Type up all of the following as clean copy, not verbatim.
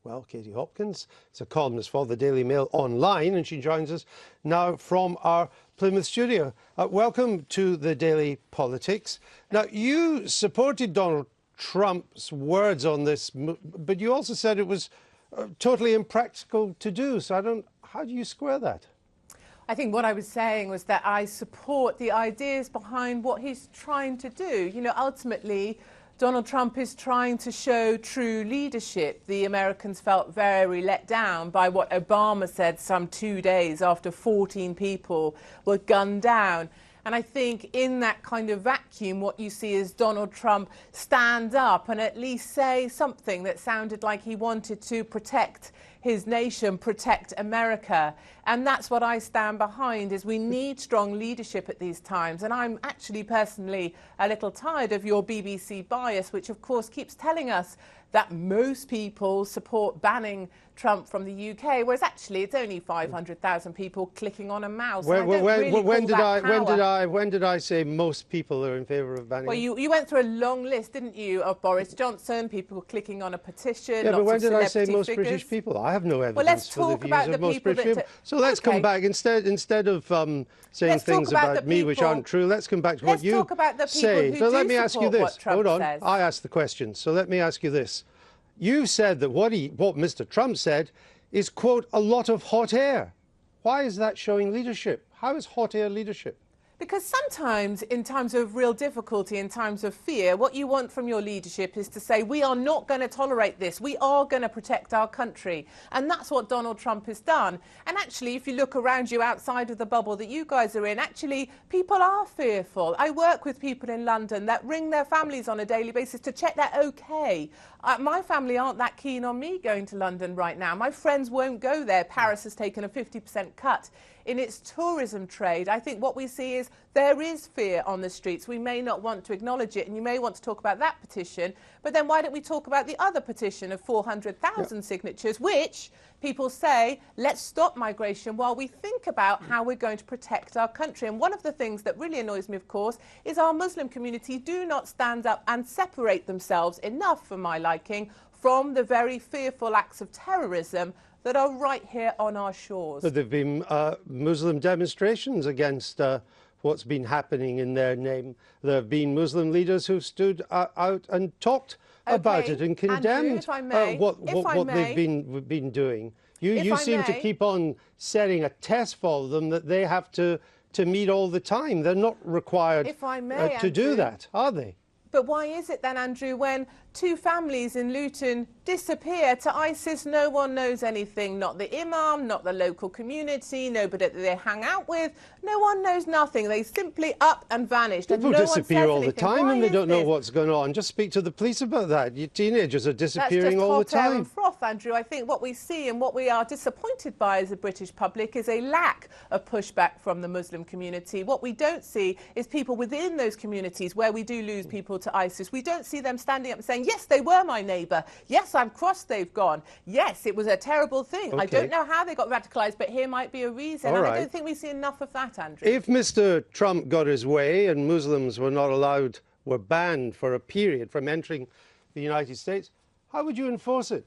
Well, Katie Hopkins is a columnist for the Daily Mail online, and she joins us now from our Plymouth studio. Welcome to the Daily Politics. Now, you supported Donald Trump's words on this, but you also said it was totally impractical to do. So how do you square that? I think what I was saying was that I support the ideas behind what he's trying to do. You know, ultimately, Donald Trump is trying to show true leadership. The Americans felt very let down by what Obama said some 2 days after 14 people were gunned down. And I think in that kind of vacuum, what you see is Donald Trump stand up and at least say something that sounded like he wanted to protect his nation, protect America. And that's what I stand behind, is we need strong leadership at these times. And I'm actually personally a little tired of your BBC bias, which of course keeps telling us that most people support banning Trump from the UK, whereas actually it's only 500,000 people clicking on a mouse. When did I say most people are in favour of banning? Well, you went through a long list, didn't you, of Boris Johnson, people clicking on a petition. Yeah, but when did I say most figures. British people? I have no evidence. Well, let's talk about the most people British people. So let's come back instead of saying things about me which aren't true. Let's come back to what you say. So let me ask you this. Hold on, I asked the question. So let me ask you this. You said that what Mr. Trump said is, quote, a lot of hot air. Why is that showing leadership? How is hot air leadership? Because sometimes, in times of real difficulty, in times of fear, what you want from your leadership is to say, we are not going to tolerate this. We are going to protect our country. And that's what Donald Trump has done. And actually, if you look around you outside of the bubble that you guys are in, actually, people are fearful. I work with people in London that ring their families on a daily basis to check they're okay. My family aren't that keen on me going to London right now. My friends won't go there. Paris has taken a 50% cut in its tourism trade. I think what we see is there is fear on the streets. We may not want to acknowledge it, and you may want to talk about that petition, but then why don't we talk about the other petition of 400,000 signatures, which people say, let's stop migration while we think about how we're going to protect our country. And one of the things that really annoys me, of course, is our Muslim community do not stand up and separate themselves enough, for my liking, from the very fearful acts of terrorism that are right here on our shores. But there have been Muslim demonstrations against what's been happening in their name. There have been Muslim leaders who've stood out and talked about it and condemned what they've been doing. You seem to keep on setting a test for them that they have to meet all the time. They're not required to do that, are they? But why is it then, Andrew, when two families in Luton disappear to ISIS, no one knows anything? Not the imam, not the local community, nobody that they hang out with. No one knows nothing. They simply up and vanished. People disappear all the time and they don't know what's going on. Just speak to the police about that. Your teenagers are disappearing all the time. That's just hot air and froth, Andrew. I think what we see and what we are disappointed by as a British public is a lack of pushback from the Muslim community. What we don't see is people within those communities where we do lose people to ISIS. We don't see them standing up and saying, yes, they were my neighbour. Yes, I'm cross they've gone. Yes, it was a terrible thing. I don't know how they got radicalised, but here might be a reason. And I don't think we see enough of that, Andrew. If Mr. Trump got his way and Muslims were banned for a period from entering the United States, how would you enforce it?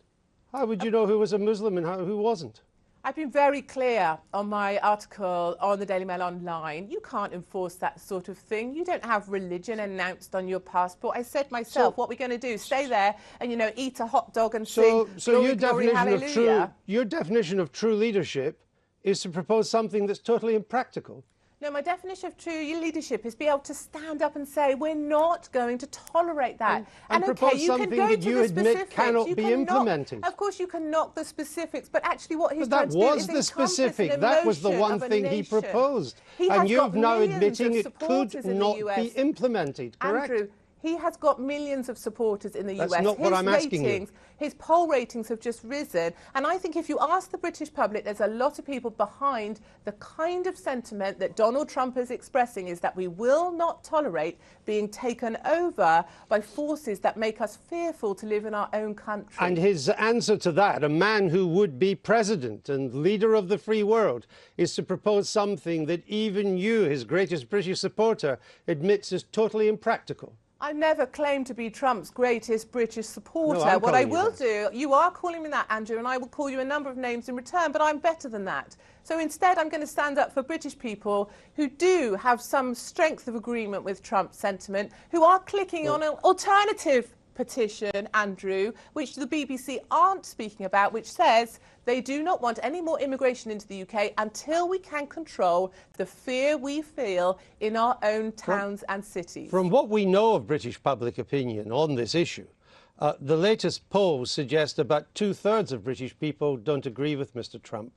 How would you know who was a Muslim and who wasn't? I've been very clear on my article on the Daily Mail Online. You can't enforce that sort of thing. You don't have religion announced on your passport. I said myself, what we're going to do, stay there and, you know, eat a hot dog and sing glory, glory, hallelujah. Your definition of true leadership is to propose something that's totally impractical. No, my definition of true leadership is be able to stand up and say, we're not going to tolerate that. And propose something that you admit cannot be implemented. Of course, you can knock the specifics, but actually what he's trying to do is the specific. That was the one thing he proposed. And you've now admitting it could not be implemented, correct? Andrew, he has got millions of supporters in the US. That's not what I'm asking you. His poll ratings have just risen. And I think if you ask the British public, there's a lot of people behind the kind of sentiment that Donald Trump is expressing, is that we will not tolerate being taken over by forces that make us fearful to live in our own country. And his answer to that, a man who would be president and leader of the free world, is to propose something that even you, his greatest British supporter, admits is totally impractical. I never claimed to be Trump's greatest British supporter. No, what I will do, you are calling me that, Andrew, and I will call you a number of names in return, but I'm better than that. So instead, I'm going to stand up for British people who do have some strength of agreement with Trump's sentiment, who are clicking on an alternative petition, Andrew, which the BBC aren't speaking about, which says they do not want any more immigration into the UK until we can control the fear we feel in our own towns and cities. From what we know of British public opinion on this issue, the latest polls suggest about 2/3 of British people don't agree with Mr. Trump.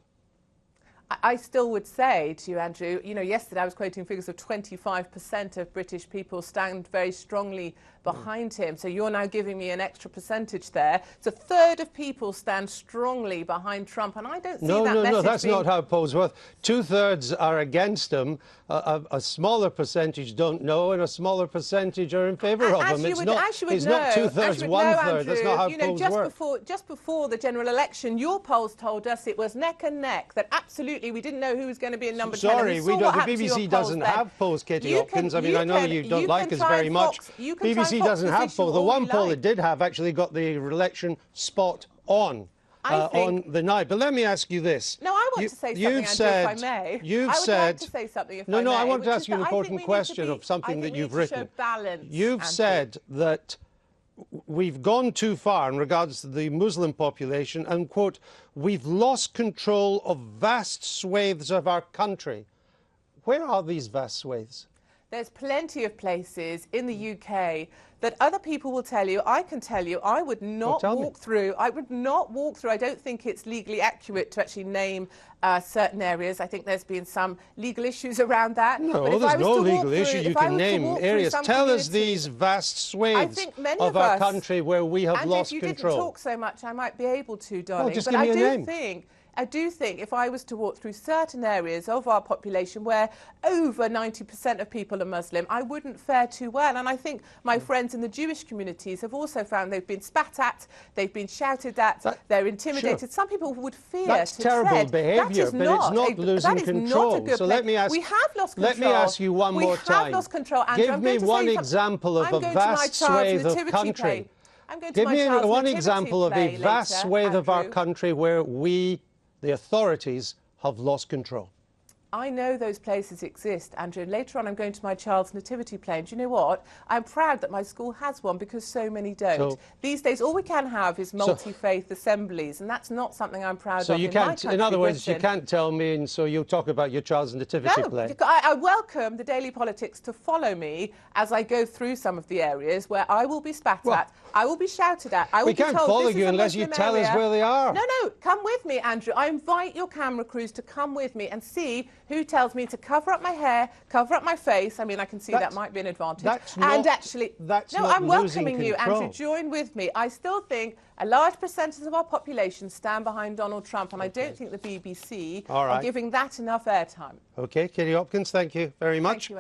I still would say to you, Andrew, you know, yesterday I was quoting figures of 25% of British people stand very strongly behind him. So you're now giving me an extra percentage there. So 1/3 of people stand strongly behind Trump, and I don't see that message. No, that's not how polls work. 2/3 are against him. A smaller percentage don't know, and a smaller percentage are in favour of him. It's not 2/3, 1/3. That's not how polls work. Just before the general election, your polls told us it was neck and neck, that absolutely we didn't know who was going to be in number 10. Sorry, the BBC doesn't have polls, Katie Hopkins. I mean, I know you don't like us very much. BBC doesn't have polls. The one poll it did have actually got the election spot on the night. But let me ask you this. No, I want to say something, Andrew, if I may. You've I would said... like to say something, if I may. No, I want to ask you an important question of something that you've written. You've said that we've gone too far in regards to the Muslim population and, quote, we've lost control of vast swathes of our country. Where are these vast swathes? There's plenty of places in the UK that other people will tell you. I can tell you, I would not walk through. I would not walk through. I don't think it's legally accurate to actually name certain areas. I think there's been some legal issues around that. No, there's no legal issue. You can name areas. Tell us these vast swathes of our country where we have lost control. If you didn't talk so much, I might be able to, darling. Well, just give me a name. I do think if I was to walk through certain areas of our population where over 90% of people are Muslim, I wouldn't fare too well. And I think my friends in the Jewish communities have also found they've been spat at, they've been shouted at, they're intimidated. Sure. Some people would fear That's to terrible tread. behaviour, but it's not losing control. So let me ask, we have lost control. Let me ask you one more time. We have lost control, Andrew. Give me one example of a vast swathe of country. Give me one example of a vast swathe of our country where we, the authorities, have lost control. I know those places exist, Andrew. And later on, I'm going to my child's nativity play. And do you know what? I'm proud that my school has one because so many don't. So, these days, all we can have is multi-faith assemblies, and that's not something I'm proud of. So you can't, in other words, you can't tell me, and so you'll talk about your child's nativity play. I welcome the Daily Politics to follow me as I go through some of the areas where I will be spat at, I will be shouted at, I will be told we can't follow you unless you tell us where they are. No, come with me, Andrew. I invite your camera crews to come with me and see who tells me to cover up my hair, cover up my face. I mean, I can see that might be an advantage. I'm welcoming you, Andrew. Join with me. I still think a large percentage of our population stand behind Donald Trump, and I don't think the BBC are giving that enough airtime. OK, Katie Hopkins, thank you very much.